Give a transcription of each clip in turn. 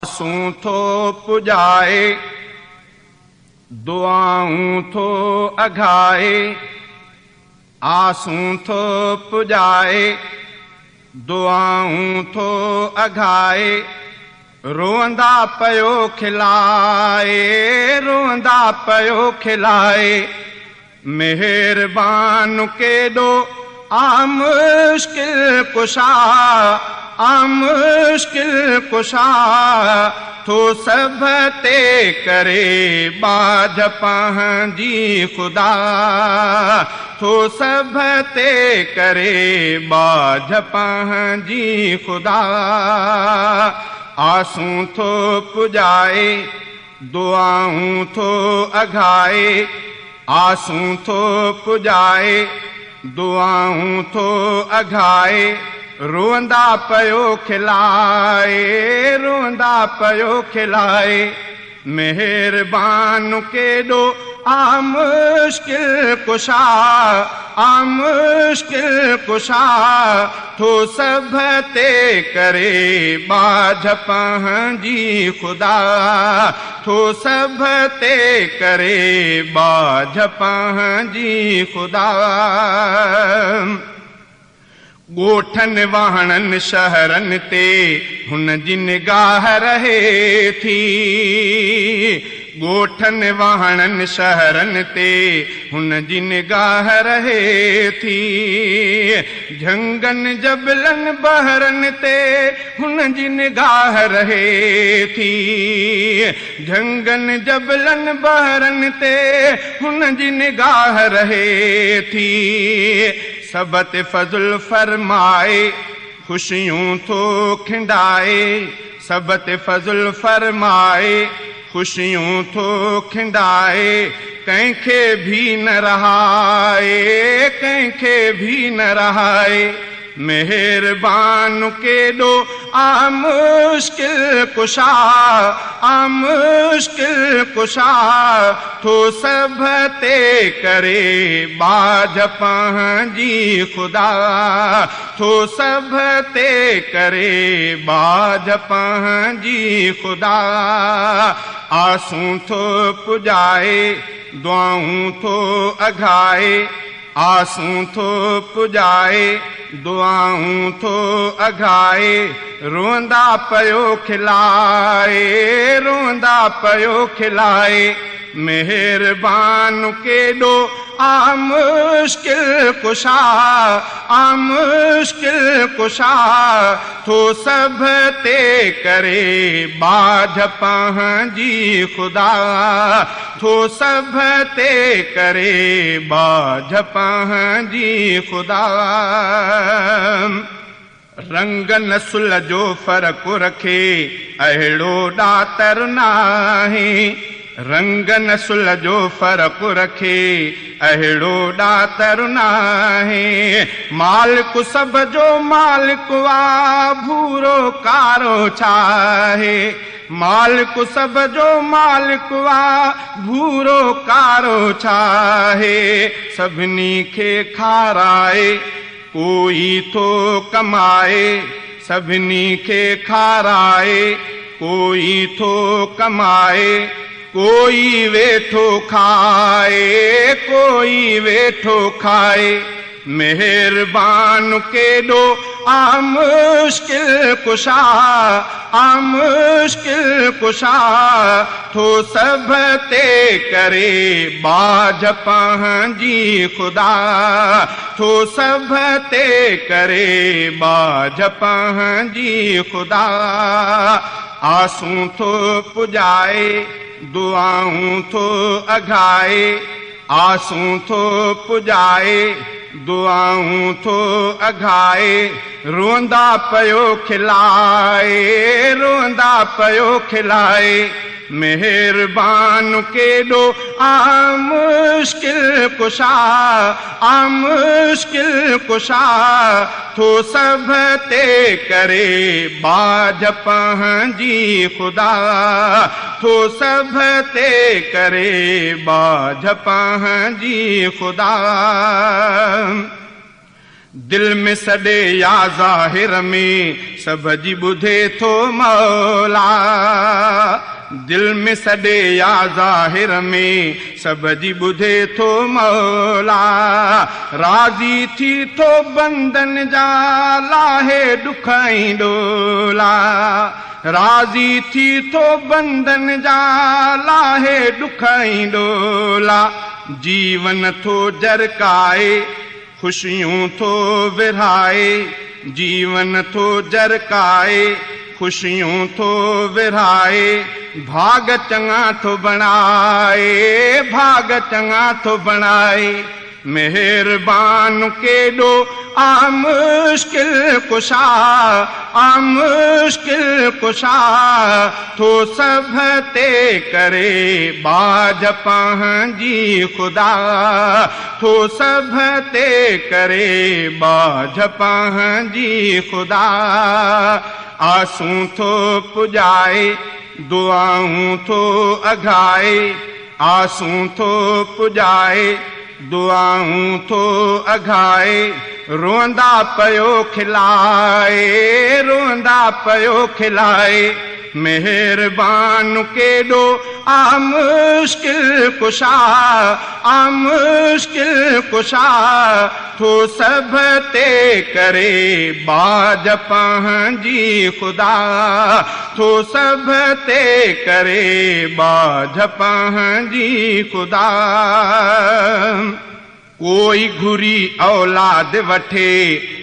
आसूं थो पुॼाए, दुआऊं थो अघाए। आसूं थो पुॼाए, दुआऊं थो अघाए। रोअंदा पियो खिलाए, रोअंदा पियो खिलाए। मेहरबान केॾो आ मुश्किल कुशा, आ मुश्किल कुशा। तो सभ ते करे बाझ पंहिंजी खुदा, तो सभ ते करे बाझ पंहिंजी खुदा। आसूं थो पुॼाए, दुआऊं थो अघाए। आसूं थो पुॼाए, दुआऊं थो अघाए। रोअंदा पियो खिलाए, रोअंदा पियो खिलाए। मेहरबान केॾो आ मुश्किल कुशा, आ मुश्किल कुशा। तो सभ ते करे बाझ पंहिंजी खुदा, तो सभ ते करे बाझ पंहिंजी खुदा। ॻोठनि वाहणनि शहरनि ते हुन जी निगाह रहे थी। ॻोठनि वाहणनि शहरनि ते हुन जी निगाह रहे थी। झंगनि जबलनि बहरनि ते हुन जी निगाह रहे थी। झंगनि जबलनि बहरनि ते हुन जी निगाह रहे थी। सब ते फज़ल फरमाए, खुशियूं थो खिंडाए। सब ते फज़ल फरमाए, खुशियूं थो खिंडाए। कंहिंखे भी न रहाए, कंहिंखे भी न रहाए। मेहरबान केॾो आ मुश्किल कुशा, आ मुश्किल कुशा। तो सभ ते करे बाझ पंहिंजी खुदा, तो सभ ते करे बाझ पंहिंजी खुदा। आसूं थो पुॼाए, दुआऊं थो अघाए। आसूं थो पुॼाए, दुआऊं थो अघाए। रोअंदा पियो खिलाए, रोअंदा पियो खिलाए। मेहरबान केॾो आ मुश्किल कुशा, आ मुश्किल कुशा। तो सभ ते करे बाझ पंहिंजी खुदा, तो सभ ते करे बाझ पंहिंजी खुदा। रंग नस्ल जो फ़र्क़ु रखे अहिड़ो ॾातर नाहे। रंग नस्ल जो फ़र्क़ु रखे अहिड़ो ॾातर नाहे। मालिक सभ जो मालिक आ, भूरो कारो छाहे। मालिक सभ जो मालिक आ, भूरो कारो छाहे। सभिनी खे खाराए, कोई थो कमाए। सभिनी खे खाराए, कोई थो कमाए। कोई वेठो खाए, कोई वेठो खाए। मेहरबान केॾो आ मुश्किल कुशा, आ मुश्किल कुशा। तो सभ ते करे बाझ पंहिंजी खुदा, तो सभ ते करे बाझ पंहिंजी खुदा। आसूं थो पुॼाए, दुआऊं थो अघाए। आसूं थो पुॼाए, दुआऊं थो अघाए। रोअंदा पियो खिलाए, रोअंदा पियो खिलाए। मेहरबान केॾो आ मुश्किल कुशा, आ मुश्किल कुशा। तो सभ ते करे बाझ पंहिंजी खुदा, तो सभ ते करे बाझ पंहिंजी खुदा। दिल में सॾे या ज़ाहिर में सभ जी ॿुधे थो मौला। दिल में सॾे या ज़ाहिर में सभ जी ॿुधे थो मौला। राज़ी थी थो बंदन जा लाहे ॾुख ऐं ॾोला। राज़ी थी थो बंदन जा लाहे ॾुख ऐं ॾोला। जीवन थो जरकाए खुशियूं थो विरहाए। जीवन थो जरकाए खुशियूं थो विरहाए। भाग चङा थो बणाए। भाग चङा थो बणाए। मेहरबान केॾो आ मुश्किल कुशा। आ मुश्किल कुशा थो सभ ते करे बाज पंहिंजी ख़ुदा। थो सभ ते करे बाज पंहिंजी ख़ुदा। आसूं थो पुॼाए दुआऊं थो अघाए। आसूं थो पुॼाए दुआऊं थो अघाए। रोंदा पयो खिलाए। रोंदा पयो खिलाए। मेहरबान केॾो आ मुश्किल कुशा। आ मुश्किल कुशा थो सभ ते करे बाज पंहिंजी ख़ुदा। थो सभ ते करे बाज पंहिंजी ख़ुदा। कोई घुरी औलाद वठे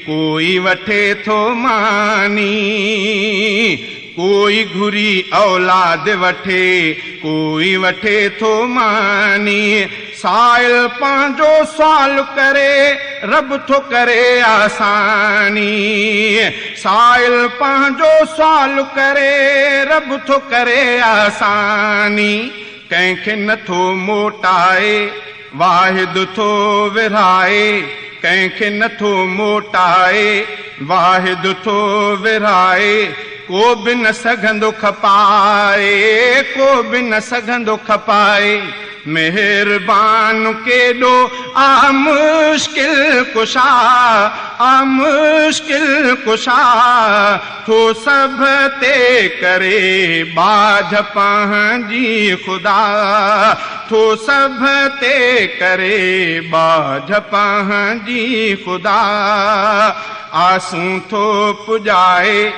कोई वठे थो मानी। कोई घुरी औलाद वठे कोई वठे थो मानी। साइल पंहिंजो सुवाल करे रब थो करे आसानी। साइल पंहिंजो सुवाल करे रब थो करे आसानी। कंहिंखे नथो मोटाए वाहिद थो विरहाए। कंहिंखे नथो मोटाए वाहिद थो विरहाए। को बि न सघंदो खपाए। को बि न सघंदो खपाए। मेहरबान केॾो आ मुश्किल कुशा। आ मुश्किल कुशा थो सभ ते करे बाज पंहिंजी ख़ुदा। थो सभ ते करे बाज पंहिंजी ख़ुदा। आसूं थो पुॼाए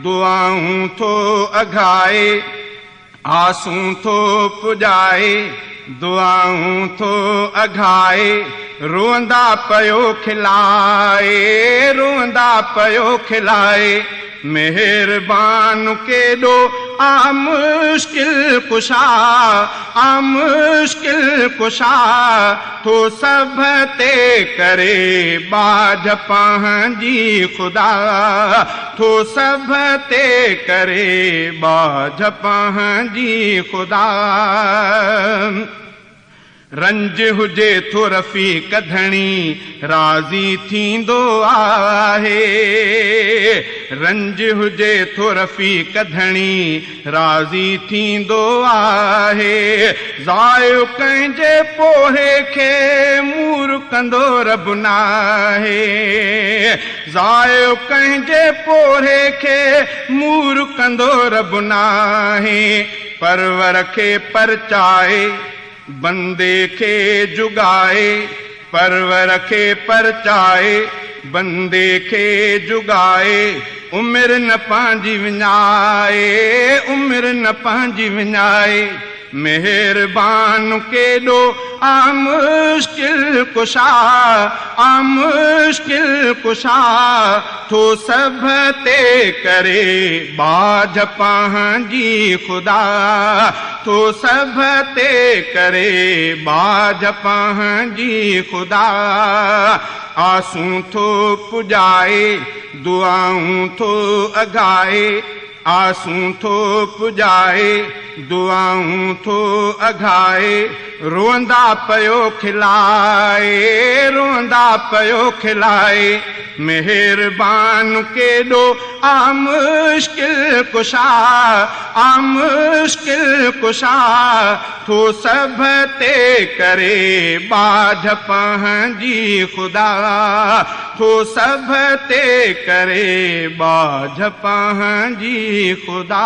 दुआऊं थो अघाए। आसूं थो पुॼाए दुआऊं थो अघाए। रोंदा पयो खिलाए। रोंदा पयो खिलाए। मेहरबान केॾो आ मुश्किल कुशा। आ मुश्किल कुशा थो सभ ते करे बाज पंहिंजी ख़ुदा। थो सभ ते करे बाज पंहिंजी ख़ुदा। रंज हुजे थो रफ़ीक धणी राज़ी थींदो आहे। रंज हुजे थो रफ़ीक धणी राज़ी थींदो आहे। ज़ायो कंहिंजे पोहे खे मूर कंदो रब नाहे। ज़ायो कंहिंजे पोहे खे मूर कंदो रब नाहे। परवर खे परचाए बंदे खे जुगाए। परवर खे परचाए बंदे खे जुगाए। उमिरि न पंहिंजी विञाए। उमिरि न पंहिंजी विञाए। मेहरबान केॾो आ मुश्किल कुशा। आ मुश्किल कुशा थो सभ ते करे बाज पंहिंजी ख़ुदा। थो सभ ते करे बाज पंहिंजी ख़ुदा। आसूं थो पुॼाए दुआऊं थो अघाए। आसूं थो पुॼाए दुआऊं थो अघाए रोंदा पयो खिलाए रोंदा पयो खिलाए मेहरबान केॾो आ मुश्किल कुशा थो सभ ते करे बाझ पंहिंजी ख़ुदा थो सभ ते करे बाझ पंहिंजी ख़ुदा